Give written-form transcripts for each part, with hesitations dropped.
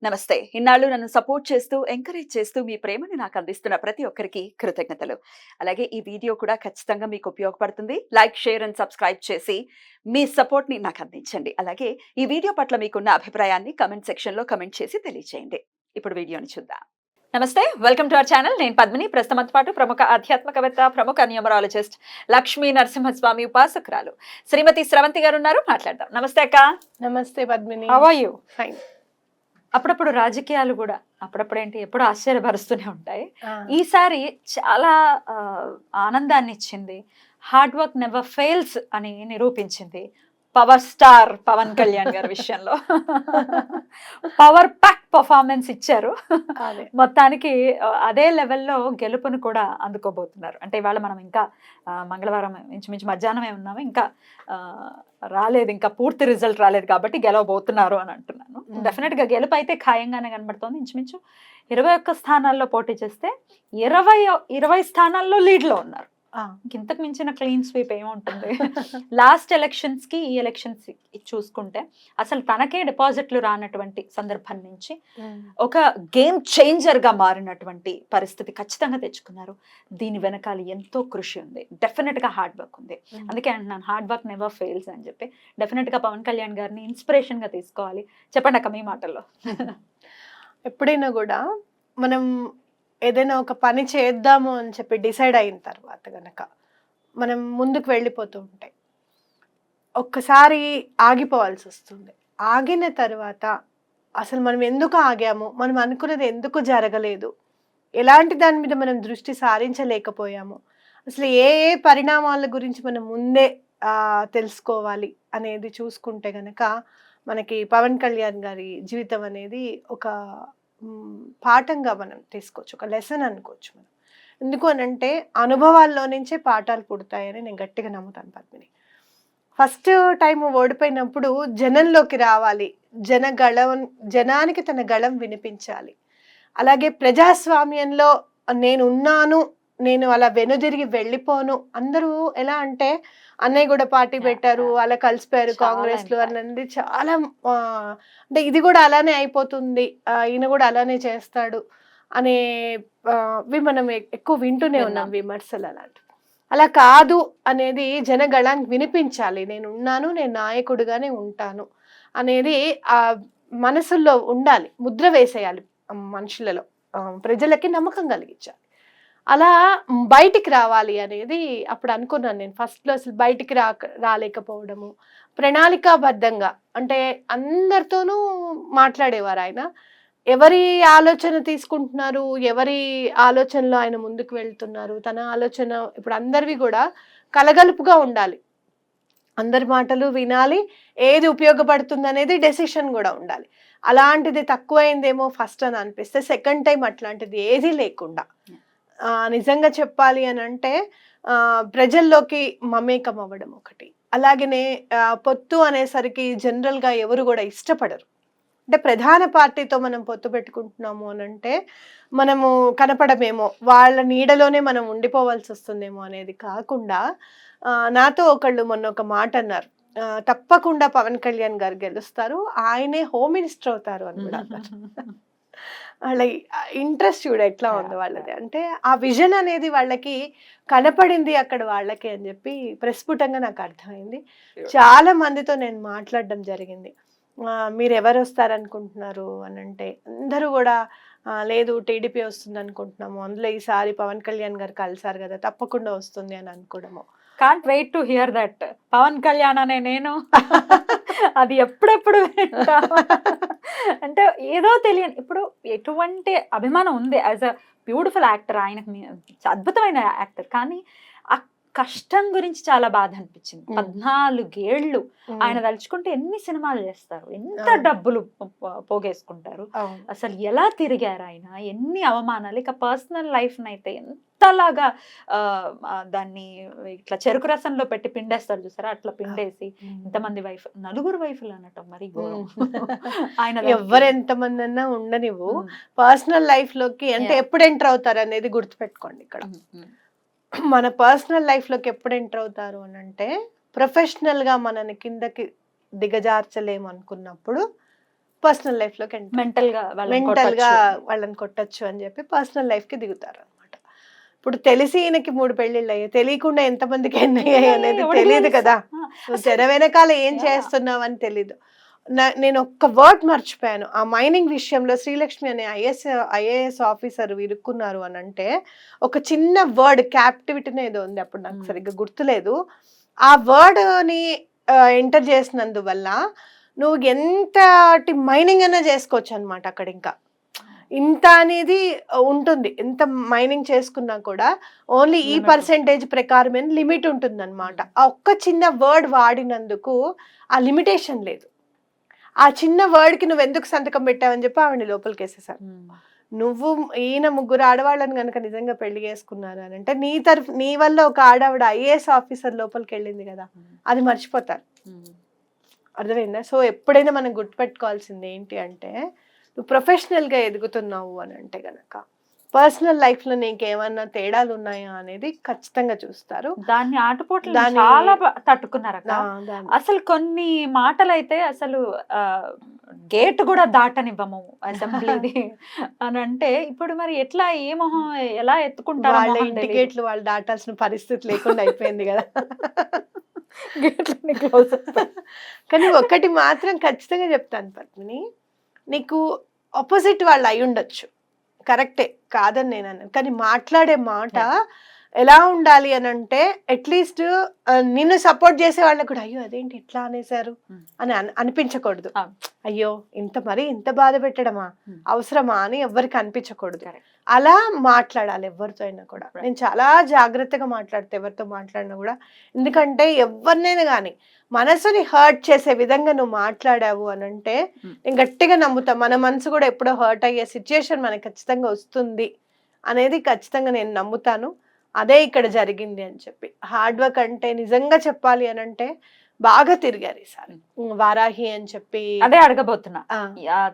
నమస్తే. ఇన్నాళ్ళు నన్ను సపోర్ట్ చేస్తూ, ఎంకరేజ్ చేస్తూ మీ ప్రేమని నాకు అందిస్తున్న ప్రతి ఒక్కరికి కృతజ్ఞతలు. అలాగే ఈ వీడియో కూడా ఖచ్చితంగా మీకు ఉపయోగపడుతుంది. లైక్, షేర్ అండ్ సబ్స్క్రైబ్ చేసి మీ సపోర్ట్‌ని నాకు అందించండి. అలాగే ఈ వీడియో పట్ల మీకున్న అభిప్రాయాన్ని కామెంట్ సెక్షన్‌లో కామెంట్ చేసి తెలియజేయండి. ఇప్పుడు వీడియోని చూద్దాం. నమస్తే. Welcome to our channel. నేను పద్మిని. ప్రస్తుతంతో పాటు ప్రముఖ ఆధ్యాత్మికవేత్త, ప్రముఖ న్యూమరాలజిస్ట్ లక్ష్మీ నరసింహస్వామి ఉపాసకురాలు శ్రీమతి స్రవంతి గారు ఉన్నారు. మాట్లాడదాం. నమస్తే అక్క. నమస్తే Padmini. How are you? Fine. అప్పుడప్పుడు రాజకీయాలు కూడా అప్పుడప్పుడు ఏంటి ఎప్పుడు ఆశ్చర్యపరుస్తూనే ఉంటాయి. ఈసారి చాలా ఆనందాన్ని ఇచ్చింది. హార్డ్ వర్క్ నెవర్ ఫెయిల్స్ అని నిరూపించింది పవర్ స్టార్ పవన్ కళ్యాణ్ గారి విషయంలో. పవర్ ప్యాక్ పర్ఫార్మెన్స్ ఇచ్చారు. మొత్తానికి అదే లెవెల్లో గెలుపును కూడా అందుకోబోతున్నారు. అంటే ఇవాళ మనం ఇంకా మంగళవారం ఇంచుమించు మధ్యాహ్నమే ఉన్నాము, ఇంకా రాలేదు, ఇంకా పూర్తి రిజల్ట్ రాలేదు కాబట్టి గెలవబోతున్నారు అని అంటున్నాను. డెఫినెట్ గా గెలుపు అయితే ఖాయంగానే కనబడుతోంది. ఇంచుమించు 21 స్థానాల్లో పోటీ చేస్తే 20 స్థానాల్లో లీడ్ లో ఉన్నారు. ఇంతకు మించిన క్లీన్ స్వీప్ ఏముంటుంది? లాస్ట్ ఎలక్షన్స్ కి ఈ ఎలక్షన్స్ చూసుకుంటే అసలు తనకే డిపాజిట్లు రానటువంటి సందర్భం నుంచి ఒక గేమ్ చేంజర్ గా మారినటువంటి పరిస్థితి ఖచ్చితంగా తెచ్చుకున్నారు. దీని వెనకాల ఎంతో కృషి ఉంది, డెఫినెట్ గా హార్డ్ వర్క్ ఉంది. అందుకే అంటున్నాను హార్డ్ వర్క్ నెవర్ ఫెయిల్స్ అని చెప్పి. డెఫినెట్ గా పవన్ కళ్యాణ్ గారిని ఇన్స్పిరేషన్ గా తీసుకోవాలి. చెప్పండి అక్క మీ మాటల్లో. ఎప్పుడైనా కూడా మనం ఏదైనా ఒక పని చేద్దాము అని చెప్పి డిసైడ్ అయిన తర్వాత గనక మనం ముందుకు వెళ్ళిపోతూ ఉంటాయి, ఒక్కసారి ఆగిపోవాల్సి వస్తుంది. ఆగిన తర్వాత అసలు మనం ఎందుకు ఆగాము, మనం అనుకున్నది ఎందుకు జరగలేదు, ఎలాంటి దాని మీద మనం దృష్టి సారించలేకపోయాము, అసలు ఏ ఏ పరిణామాల గురించి మనం ముందే తెలుసుకోవాలి అనేది చూసుకుంటే గనక మనకి పవన్ కళ్యాణ్ గారి జీవితం అనేది ఒక పాఠంగా మనం తీసుకోవచ్చు, ఒక లెసన్ అనుకోవచ్చు మనం. ఎందుకు అనంటే అనుభవాల్లో నుంచే పాఠాలు పుడతాయని నేను గట్టిగా నమ్ముతాను పద్మిని. ఫస్ట్ టైం ఓడిపోయినప్పుడు జనంలోకి రావాలి, జనానికి తన గళం వినిపించాలి. అలాగే ప్రజాస్వామ్యంలో నేను ఉన్నాను, నేను అలా వెనుదిరిగి వెళ్ళిపోను. అందరూ ఎలా అంటే అన్నయ్య కూడా పార్టీ పెట్టారు, అలా కలిసిపోయారు కాంగ్రెస్ లో అన్నది చాలా అంటే ఇది కూడా అలానే అయిపోతుంది, ఈయన కూడా అలానే చేస్తాడు అనేవి మనం ఎక్కువ వింటూనే ఉన్నాం విమర్శలు. అలా కాదు అనేది జనగళానికి వినిపించాలి. నేను ఉన్నాను, నేను నాయకుడిగానే ఉంటాను అనేది ఆ మనసుల్లో ఉండాలి, ముద్ర వేసేయాలి మనుషులలో, ప్రజలకి నమ్మకం కలిగించాలి. అలా బయటికి రావాలి అనేది అప్పుడు అనుకున్నాను నేను. ఫస్ట్లో అసలు బయటికి రాలేకపోవడము, ప్రణాళికాబద్ధంగా అంటే అందరితోనూ మాట్లాడేవారు ఆయన. ఎవరి ఆలోచన తీసుకుంటున్నారు, ఎవరి ఆలోచనలో ఆయన ముందుకు వెళ్తున్నారు, తన ఆలోచన ఇప్పుడు అందరివి కూడా కలగలుపుగా ఉండాలి. అందరి మాటలు వినాలి, ఏది ఉపయోగపడుతుంది అనేది డెసిషన్ కూడా ఉండాలి. అలాంటిది తక్కువైందేమో ఫస్ట్ అని అనిపిస్తే, సెకండ్ టైం అట్లాంటిది ఏది లేకుండా నిజంగా చెప్పాలి అని అంటే ప్రజల్లోకి మమేకం అవ్వడం ఒకటి. అలాగనే పొత్తు అనేసరికి జనరల్గా ఎవరు కూడా ఇష్టపడరు. అంటే ప్రధాన పార్టీతో మనం పొత్తు పెట్టుకుంటున్నాము అని అంటే మనము కనపడమేమో, వాళ్ళ నీడలోనే మనం ఉండిపోవాల్సి వస్తుందేమో అనేది కాకుండా, నాతో ఒకళ్ళు మొన్న ఒక మాట అన్నారు, తప్పకుండా పవన్ కళ్యాణ్ గారు గెలుస్తారు, ఆయనే హోమ్ మినిస్టర్ అవుతారు అని కూడా అన్నారు. వాళ్ళ ఇంట్రెస్ట్ చూడ ఎట్లా ఉంది వాళ్ళది. అంటే ఆ విజన్ అనేది వాళ్ళకి కనపడింది అక్కడ వాళ్ళకి అని చెప్పి ప్రస్ఫుటంగా నాకు అర్థమైంది. చాలా మందితో నేను మాట్లాడడం జరిగింది. మీరు ఎవరు వస్తారనుకుంటున్నారు అని అంటే అందరూ కూడా లేదు టీడీపీ వస్తుంది అనుకుంటున్నాము, అందులో ఈసారి పవన్ కళ్యాణ్ గారు కలిసారు కదా తప్పకుండా వస్తుంది అని అనుకోవడము. Can't wait to hear that. Pawan Kalyan అనే నేను అది ఎప్పుడెప్పుడు అంటే ఏదో తెలియని ఇప్పుడు ఎటువంటి అభిమానం ఉంది యాజ్ అ బ్యూటిఫుల్ యాక్టర్, ఆయనకు అద్భుతమైన యాక్టర్. కానీ ఆ కష్టం గురించి చాలా బాధ అనిపించింది. 14 ఏళ్ళు ఆయన తలుచుకుంటే ఎన్ని సినిమాలు చేస్తారు, ఎంత డబ్బులు పోగేసుకుంటారు, అసలు ఎలా తిరిగారు ఆయన, ఎన్ని అవమానాలు. ఇక పర్సనల్ లైఫ్ నైతే ఎంతలాగా దాన్ని ఇట్లా చెరుకు రసంలో పెట్టి పిండేస్తారు చూసారా, అట్లా పిండేసి ఇంతమంది వైఫ్, 4 వైఫ్లు అనటం మరి ఆయన ఎవరు ఎంతమంది అన్నా ఉండనివ్వు, పర్సనల్ లైఫ్ లోకి అంటే ఎప్పుడు ఎంటర్ అవుతారు అనేది గుర్తుపెట్టుకోండి. ఇక్కడ మన పర్సనల్ లైఫ్లోకి ఎప్పుడు ఎంటర్ అవుతారు అని అంటే, ప్రొఫెషనల్గా మనని కిందకి దిగజార్చలేము అనుకున్నప్పుడు పర్సనల్ లైఫ్ లోకి ఎంటర్ మెంటల్ గా మెంటల్ గా వాళ్ళని కొట్టచ్చు అని చెప్పి పర్సనల్ లైఫ్ కి దిగుతారు అనమాట. ఇప్పుడు తెలిసి ఈయనకి 3 పెళ్లిళ్ళు అయ్యాయి, తెలియకుండా ఎంతమందికి ఎన్ని అయ్యాయి అనేది తెలియదు కదా. తెర వెనకాల ఏం చేస్తున్నావు అని తెలీదు. నేను ఒక్క వర్డ్ మర్చిపోయాను. ఆ మైనింగ్ విషయంలో శ్రీలక్ష్మి అనే ఐఏఎస్ ఆఫీసర్ ఇరుక్కున్నారు అని అంటే ఒక చిన్న వర్డ్ క్యాప్టివిటీనే ఏదో ఉంది, అప్పుడు నాకు సరిగ్గా గుర్తులేదు. ఆ వర్డ్ ని ఎంటర్ చేసినందువల్ల నువ్వు ఎంతటి మైనింగ్ అయినా చేసుకోవచ్చు అనమాట. అక్కడ ఇంకా ఇంత అనేది ఉంటుంది, ఎంత మైనింగ్ చేసుకున్నా కూడా ఓన్లీ ఈ పర్సెంటేజ్ ప్రకారమే లిమిట్ ఉంటుంది అనమాట. ఆ ఒక్క చిన్న వర్డ్ వాడినందుకు ఆ లిమిటేషన్ లేదు. ఆ చిన్న వర్డ్ కి నువ్వు ఎందుకు సంతకం పెట్టావని చెప్పి ఆవిడ లోపలికి వేసేసారు. నువ్వు ఈయన 3 ఆడవాళ్ళని కనుక నిజంగా పెళ్లి చేసుకున్నారు అని అంటే నీ వల్ల ఒక ఆడవిడ ఐఏఎస్ ఆఫీసర్ లోపలికి వెళ్ళింది కదా, అది మర్చిపోతారు. అర్థమైందా? సో ఎప్పుడైనా మనం గుర్తుపెట్టుకోవాల్సింది ఏంటి అంటే, నువ్వు ప్రొఫెషనల్ గా ఎదుగుతున్నావు అని అంటే గనక పర్సనల్ లైఫ్ లో నీకేమన్నా తేడాలు ఉన్నాయా అనేది ఖచ్చితంగా చూస్తారు. దాన్ని ఆటపోట్లు చాలా తట్టుకున్నారు అక్క. అసలు కొన్ని మాటలు అయితే అసలు గేట్ కూడా దాటనివ్వము అసెంబ్లీది అని అంటే, ఇప్పుడు మరి ఎట్లా ఏ మొహం ఎలా ఎత్తుకుంటారు? వాళ్ళ ఇంటి గేట్లు వాళ్ళు దాటాల్సిన పరిస్థితి లేకుండా అయిపోయింది కదా. కానీ ఒక్కటి మాత్రం ఖచ్చితంగా చెప్తాను పద్మిని, నీకు ఆపోజిట్ వాళ్ళు అయి ఉండొచ్చు, కరెక్టే, కాదని నేను అన్నాను. కానీ మాట్లాడే మాట ఎలా ఉండాలి అని అంటే, అట్లీస్ట్ నిన్ను సపోర్ట్ చేసే వాళ్ళకి కూడా అయ్యో అదేంటి ఇట్లా అనేసారు అని అనిపించకూడదు. అయ్యో ఇంత బాధ పెట్టడమా, అవసరమా అని ఎవరికి అనిపించకూడదు. అలా మాట్లాడాలి ఎవరితో అయినా కూడా. నేను చాలా జాగ్రత్తగా మాట్లాడితే ఎవరితో మాట్లాడినా కూడా, ఎందుకంటే ఎవరినైనా కానీ మనసుని హర్ట్ చేసే విధంగా నువ్వు మాట్లాడావు అని అంటే నేను గట్టిగా నమ్ముతా మన మనసు కూడా ఎప్పుడో హర్ట్ అయ్యే సిచ్యుయేషన్ మనకి ఖచ్చితంగా వస్తుంది అనేది ఖచ్చితంగా నేను నమ్ముతాను. అదే ఇక్కడ జరిగింది అని చెప్పి. హార్డ్ వర్క్ అంటే నిజంగా చెప్పాలి అని అంటే బాగా తిరిగారు ఈసారి. వారాహి అని చెప్పి అదే అడగబోతున్నా.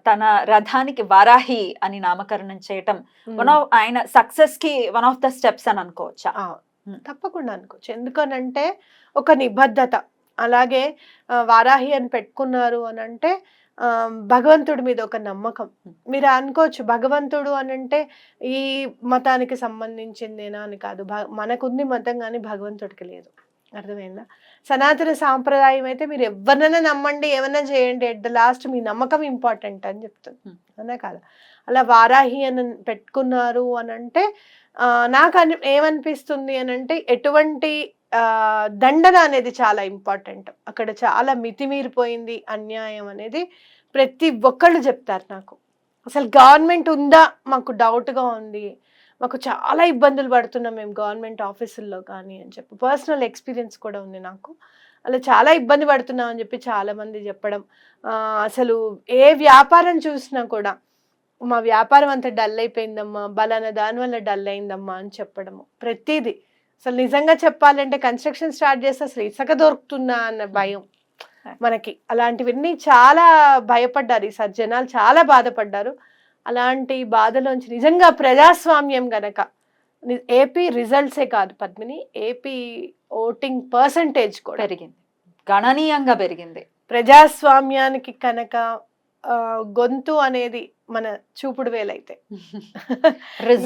తన రథానికి వారాహి అని నామకరణం చేయటం ఆయన సక్సెస్ కి వన్ ఆఫ్ ద స్టెప్స్ అని అనుకోవచ్చా? తప్పకుండా అనుకోవచ్చు. ఎందుకనంటే ఒక నిబద్ధత, అలాగే వారాహి అని పెట్టుకున్నారు అని అంటే భగవంతుడి మీద ఒక నమ్మకం. మీరు అనుకోవచ్చు భగవంతుడు అని అంటే ఈ మతానికి సంబంధించిందేనా అని కాదు, మనకుంది మతం కానీ భగవంతుడికి లేదు. అర్థమైందా? సనాతన సాంప్రదాయం అయితే మీరు ఎవరినైనా నమ్మండి, ఏమైనా చేయండి, ఎట్ ద లాస్ట్ మీ నమ్మకం ఇంపార్టెంట్ అని చెప్తుంది, అనే కాదు. అలా వారాహి అని పెట్టుకున్నారు అని అంటే నాకు ఏమనిపిస్తుంది అని అంటే, ఎటువంటి దండన అనేది చాలా ఇంపార్టెంట్. అక్కడ చాలా మితిమీరిపోయింది అన్యాయం అనేది ప్రతి ఒక్కళ్ళు చెప్తారు నాకు. అసలు గవర్నమెంట్ ఉందా మాకు డౌట్గా ఉంది, మాకు చాలా ఇబ్బందులు పడుతున్నాం మేము గవర్నమెంట్ ఆఫీసుల్లో కానీ అని చెప్పి పర్సనల్ ఎక్స్పీరియన్స్ కూడా ఉంది నాకు. అలా చాలా ఇబ్బంది పడుతున్నాం అని చెప్పి చాలామంది చెప్పడం. అసలు ఏ వ్యాపారం చూసినా కూడా మా వ్యాపారం అంతా డల్ అయిపోయిందమ్మా, బలానా దానివల్ల డల్ అయిందమ్మా అని చెప్పడము ప్రతిదీ. అసలు నిజంగా చెప్పాలంటే కన్స్ట్రక్షన్ స్టార్ట్ చేస్తే అసలు ఇసుక దొరుకుతుందా అన్న భయం మనకి. అలాంటివన్నీ చాలా భయపడ్డారు ఈసారి జనాలు, చాలా బాధపడ్డారు. అలాంటి బాధలోంచి నిజంగా ప్రజాస్వామ్యం గనక ఏపీ రిజల్ట్సే కాదు పద్మిని, ఏపీ ఓటింగ్ పర్సంటేజ్ కూడా పెరిగింది, గణనీయంగా పెరిగింది. ప్రజాస్వామ్యానికి కనుక గొంతు అనేది మన చూపుడు వేలైతే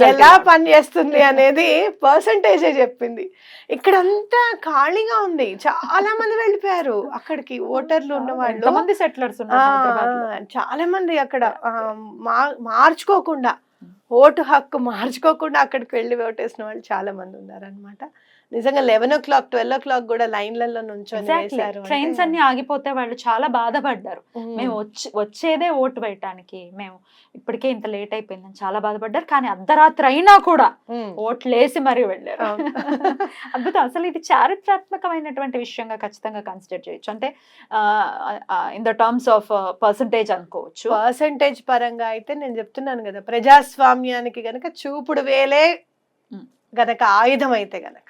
ఎలా పనిచేస్తుంది అనేది పర్సంటేజే చెప్పింది. ఇక్కడంతా ఖాళీగా ఉంది, చాలా మంది వెళ్ళిపోయారు అక్కడికి. ఓటర్లు ఉన్న వాళ్ళు సెటిలర్స్ చాలా మంది అక్కడ మార్చుకోకుండా, ఓటు హక్కు మార్చుకోకుండా అక్కడికి వెళ్ళి ఓటేసిన వాళ్ళు చాలా మంది ఉన్నారనమాట. నిజంగా 11 o'clock 12 o'clock కూడా లైన్లలో నుంచొని వేశారు. ట్రైన్స్ అన్ని ఆగిపోతే వాళ్ళు చాలా బాధపడ్డారు. మేము వచ్చేదే ఓటు వేయటానికి, మేము ఇప్పటికే ఇంత లేట్ అయిపోయిందని చాలా బాధపడ్డారు. కానీ అర్ధరాత్రి అయినా కూడా ఓట్లేసి మరీ వెళ్ళారు. అద్భుతం. అసలు ఇది చారిత్రాత్మకమైనటువంటి విషయంగా ఖచ్చితంగా కన్సిడర్ చేయొచ్చు. అంటే in the terms of percentage అనుకోవచ్చు. పర్సంటేజ్ పరంగా అయితే నేను చెప్తున్నాను కదా, ప్రజాస్వామ్యానికి గనక చూపుడు వేలే గనక ఆయుధం అయితే గనక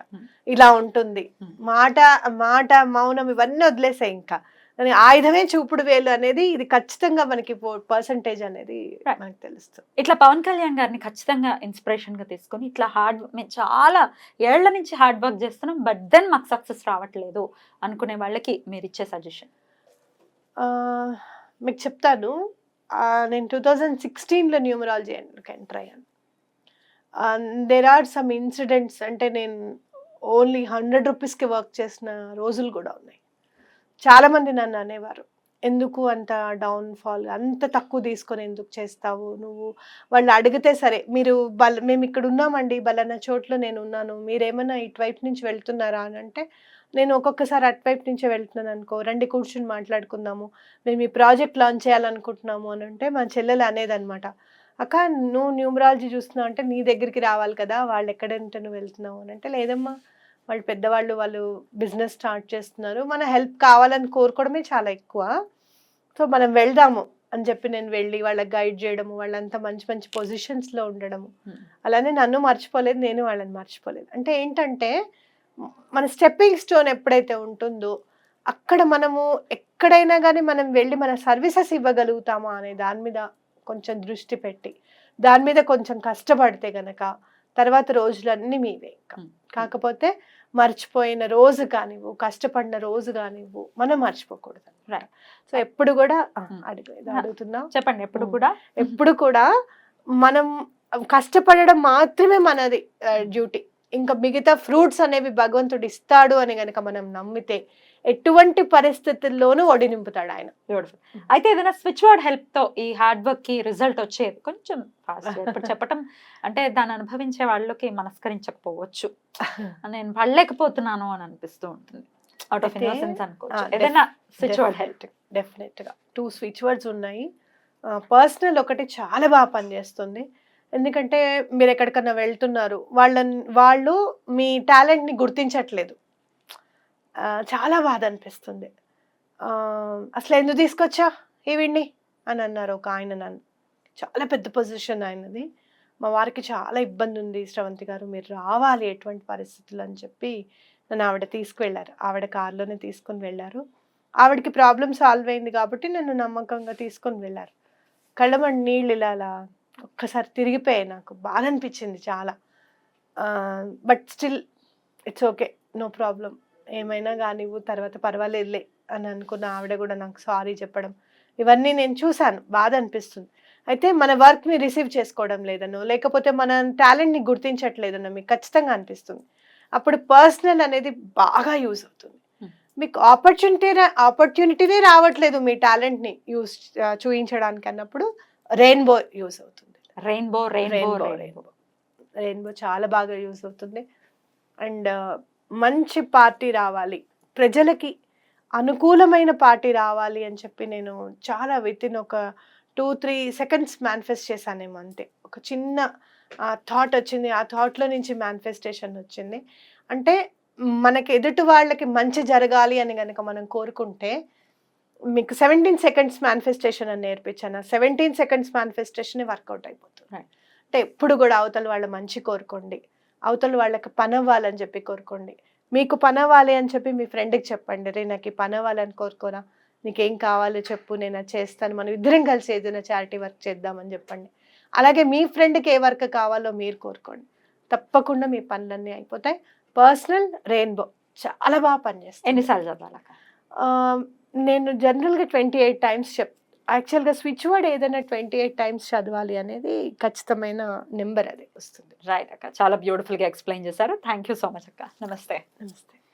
ఇలా ఉంటుంది. మాట మౌనం ఇవన్నీ వదిలేసాయి, ఇంకా ఆయుధమే చూపుడు వేలు అనేది ఇది ఖచ్చితంగా మనకి పర్సంటేజ్ అనేది మనకు తెలుస్తుంది. ఇట్లా పవన్ కళ్యాణ్ గారిని ఖచ్చితంగా ఇన్స్పిరేషన్ గా తీసుకొని ఇట్లా మేము చాలా ఏళ్ల నుంచి హార్డ్ వర్క్ చేస్తున్నాం, బట్ దెన్ మాకు సక్సెస్ రావట్లేదు అనుకునే వాళ్ళకి మీరు ఇచ్చే సజెషన్? మీకు చెప్తాను, నేను 2016లో న్యూమరాలజీ ఎంటర్ అయ్యాను. దేర్ ఆర్ సమ్ ఇన్సిడెంట్స్, అంటే నేను ఓన్లీ 100 రూపీస్కి వర్క్ చేసిన రోజులు కూడా ఉన్నాయి. చాలామంది నన్ను అనేవారు, ఎందుకు అంత డౌన్ఫాల్, అంత తక్కువ తీసుకొని ఎందుకు చేస్తావు నువ్వు, వాళ్ళు అడిగితే సరే మీరు మేము ఇక్కడ ఉన్నామండి, బలానా చోట్ల నేను ఉన్నాను, మీరేమన్నా ఇటువైపు నుంచి వెళ్తున్నారా అని అంటే, నేను ఒక్కొక్కసారి అటువైపు నుంచే వెళ్తున్నాను అనుకో, రండి కూర్చుని మాట్లాడుకుందాము, మేము ఈ ప్రాజెక్ట్ లాంచ్ చేయాలనుకుంటున్నాము అని అంటే, మా చెల్లెలు అనేదన్నమాట, అక్క నువ్వు న్యూమరాలజీ చూస్తున్నావు అంటే నీ దగ్గరికి రావాలి కదా, వాళ్ళు ఎక్కడంటే నువ్వు వెళ్తున్నావు అని అంటే, లేదమ్మా వాళ్ళు పెద్దవాళ్ళు, వాళ్ళు బిజినెస్ స్టార్ట్ చేస్తున్నారు, మన హెల్ప్ కావాలని కోరుకోవడమే చాలా ఎక్కువ, సో మనం వెళ్దాము అని చెప్పి నేను వెళ్ళి వాళ్ళకి గైడ్ చేయడము, వాళ్ళంతా మంచి మంచి పొజిషన్స్లో ఉండడము. అలానే నన్ను మర్చిపోలేదు, నేను వాళ్ళని మర్చిపోలేదు. అంటే ఏంటంటే మన స్టెప్పింగ్ స్టోన్ ఎప్పుడైతే ఉంటుందో అక్కడ మనము ఎక్కడైనా కానీ మనం వెళ్ళి మన సర్వీసెస్ ఇవ్వగలుగుతామా అనే దాని మీద కొంచెం దృష్టి పెట్టి, దాని మీద కొంచెం కష్టపడితే గనక తర్వాత రోజులన్నీ మీవే. కాకపోతే మర్చిపోయిన రోజు కానివ్వు, కష్టపడిన రోజు కానివ్వు, మనం మర్చిపోకూడదు. రైట్. సో ఎప్పుడు కూడా అడుగుతున్నా, చెప్పండి. ఎప్పుడు కూడా మనం కష్టపడడం మాత్రమే మనది డ్యూటీ. ఇంకా మిగతా ఫ్రూట్స్ అనేవి భగవంతుడు ఇస్తాడు అని గనక మనం నమ్మితే ఎటువంటి పరిస్థితుల్లోనూ ఒడి నింపుతాడు ఆయన. అయితే ఏదైనా స్విచ్ వర్డ్ హెల్ప్ తో ఈ హార్డ్ వర్క్ కి రిజల్ట్ వచ్చేది కొంచెం ఫాస్ట్ ఇప్పుడు చెప్పటం అంటే దాన్ని అనుభవించే వాళ్ళకి మనస్కరించకపోవచ్చు, నేను పడలేకపోతున్నాను అని అనిపిస్తూ ఉంటుంది. అవుట్ ఆఫ్ ఇన్నోసెన్స్ అనుకోవచ్చు. ఏదైనా స్విచ్ వర్డ్ హెల్ప్? డెఫినెట్ గా 2 స్విచ్ వర్డ్స్ ఉన్నాయి. పర్సనల్ ఒకటి చాలా బాగా పనిచేస్తుంది. ఎందుకంటే మీరు ఎక్కడికన్నా వెళ్తున్నారు, వాళ్ళు మీ టాలెంట్ని గుర్తించట్లేదు, చాలా బాధ అనిపిస్తుంది. అసలు ఎందుకు తీసుకొచ్చా ఈవిడ్ని అని అన్నారు ఒక ఆయన నన్ను. చాలా పెద్ద పొజిషన్ ఆయనది. మా వారికి చాలా ఇబ్బంది ఉంది శ్రవంతి గారు, మీరు రావాలి ఎటువంటి పరిస్థితులు అని చెప్పి నన్ను ఆవిడ తీసుకువెళ్ళారు. ఆవిడ కారులోనే తీసుకొని వెళ్ళారు. ఆవిడకి ప్రాబ్లం సాల్వ్ అయింది కాబట్టి నన్ను నమ్మకంగా తీసుకొని వెళ్ళారు. కళ్ళమని నీళ్ళు ఇలా ఒక్కసారి తిరిగిపోయాయి. నాకు బాధ అనిపించింది చాలా. But still it's okay, no problem, ఏమైనా కానివ్వు, తర్వాత పర్వాలేదులే అని అనుకున్న ఆవిడ కూడా నాకు సారీ చెప్పడం, ఇవన్నీ నేను చూశాను. బాధ అనిపిస్తుంది. అయితే మన వర్క్ని రిసీవ్ చేసుకోవడం లేదనో, లేకపోతే మన టాలెంట్ని గుర్తించట్లేదనో మీకు ఖచ్చితంగా అనిపిస్తుంది. అప్పుడు పర్సనల్ అనేది బాగా యూజ్ అవుతుంది. మీకు ఆపర్చునిటీనే రావట్లేదు మీ టాలెంట్ని చూపించడానికి అన్నప్పుడు రెయిన్బో యూజ్ అవుతుంది. రెయిన్బో చాలా బాగా యూజ్ అవుతుంది. అండ్ మంచి పార్టీ రావాలి, ప్రజలకి అనుకూలమైన పార్టీ రావాలి అని చెప్పి నేను చాలా వితిన్ ఒక 2-3 సెకండ్స్ మేనిఫెస్ట్ చేశానేమో అంతే. ఒక చిన్న థాట్ వచ్చింది, ఆ థాట్లో నుంచి మేనిఫెస్టేషన్ వచ్చింది. అంటే మనకి ఎదుటి వాళ్ళకి మంచి జరగాలి అని కనుక మనం కోరుకుంటే, మీకు 17 సెకండ్స్ మేనిఫెస్టేషన్ అని నేర్పించాను. 17 సెకండ్స్ మేనిఫెస్టేషన్ వర్కౌట్ అయిపోతుంది. అంటే ఎప్పుడు కూడా అవతల వాళ్ళ మంచి కోరుకోండి, అవతల వాళ్ళకి పని అవ్వాలని చెప్పి కోరుకోండి. మీకు పని అవ్వాలి అని చెప్పి మీ ఫ్రెండ్కి చెప్పండి, రే నాకు ఈ పని అవ్వాలని కోరుకోరా, నీకేం కావాలో చెప్పు, నేను అది చేస్తాను, మనం ఇద్దరం కలిసి ఏదైనా చారిటీ వర్క్ చేద్దామని చెప్పండి. అలాగే మీ ఫ్రెండ్కి ఏ వర్క్ కావాలో మీరు కోరుకోండి, తప్పకుండా మీ పనులన్నీ అయిపోతాయి. పర్సనల్ రెయిన్బో చాలా బాగా పనిచేస్తుంది. ఎన్నిసార్లు చదవాలి? నేను జనరల్గా 28 టైమ్స్ యాక్చువల్గా స్విచ్ వర్డ్ ఏదైనా 28 టైమ్స్ చదవాలి అనేది ఖచ్చితమైన నెంబర్ అది వస్తుంది. రైట్ అక్క, చాలా బ్యూటిఫుల్గా ఎక్స్ప్లెయిన్ చేశారు. థ్యాంక్ యూ సో మచ్ అక్క. నమస్తే.